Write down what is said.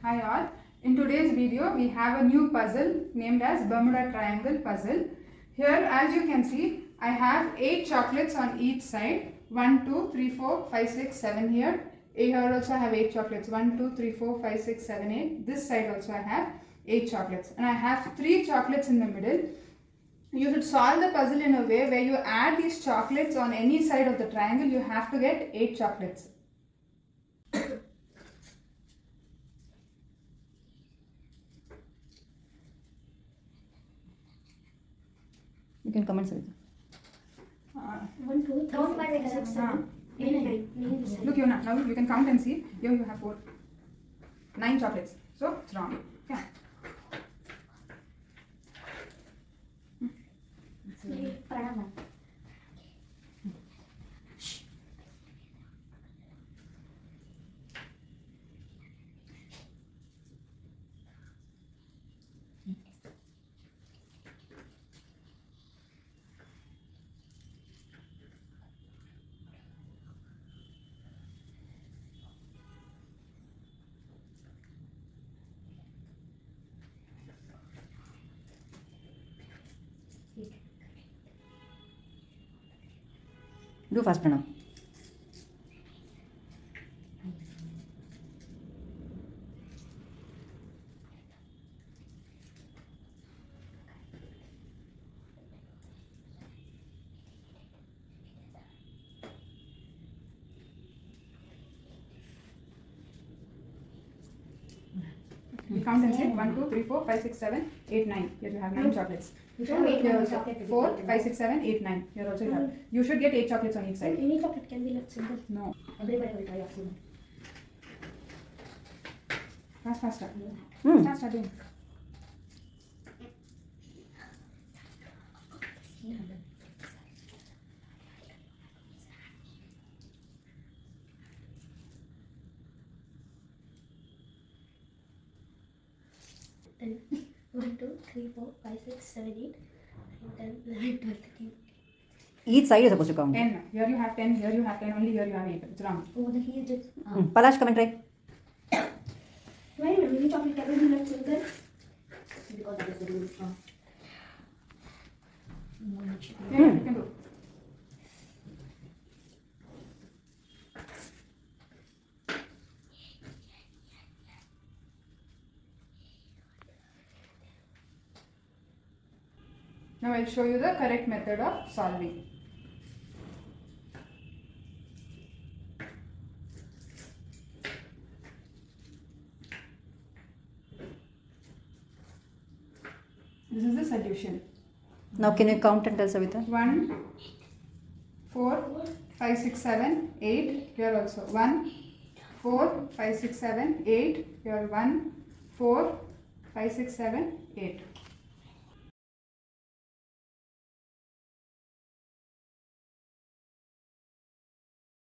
Hi all. In today's video we have a new puzzle named as Bermuda Triangle puzzle. Here as you can see I have 8 chocolates on each side. 1, 2, 3, 4, 5, 6, 7 here. Here also I have 8 chocolates. 1, 2, 3, 4, 5, 6, 7, 8. This side also I have 8 chocolates. And I have 3 chocolates in the middle. You should solve the puzzle in a way where you add these chocolates on any side of the triangle. You have to get 8 chocolates. You can comment, Samita. 1, 2, 3, 4, 5, 6, 7, 8, 9. Look here now you can count and see. Here you have 9 chocolates. So it's wrong. Yeah. Pranam. Do fast, Pranav. You count and say 1, 2, 3, 4, 5, 6, 7, 8, 9. Here you have 9 chocolates. You should wait Here one also chocolate. 4, 5, 6, 7, 8, 9. Here also you have. You should get 8 chocolates on each side. Any chocolate can be left single. No. Everybody will try oxygen. Fast. Hmm. Start doing. Then 1, 2, 3, 4, 5, 6, 7, 8, 9, 10, 11, 12, 13. Each side is supposed to count. 10. Here you have 10. Here you have 10. Only here you have 8. It's wrong. Oh, the he did. Palash, come and try. Why any chocolate can be left single? Because that is the rule. Yeah, you can do. Now I'll show you the correct method of solving. This is the solution. Now can you count and tell Savita? 1, 4, 5, 6, 7, 8. Here also 1, 4, 5, 6, 7, 8. Here 1, 4, 5, 6, 7, 8.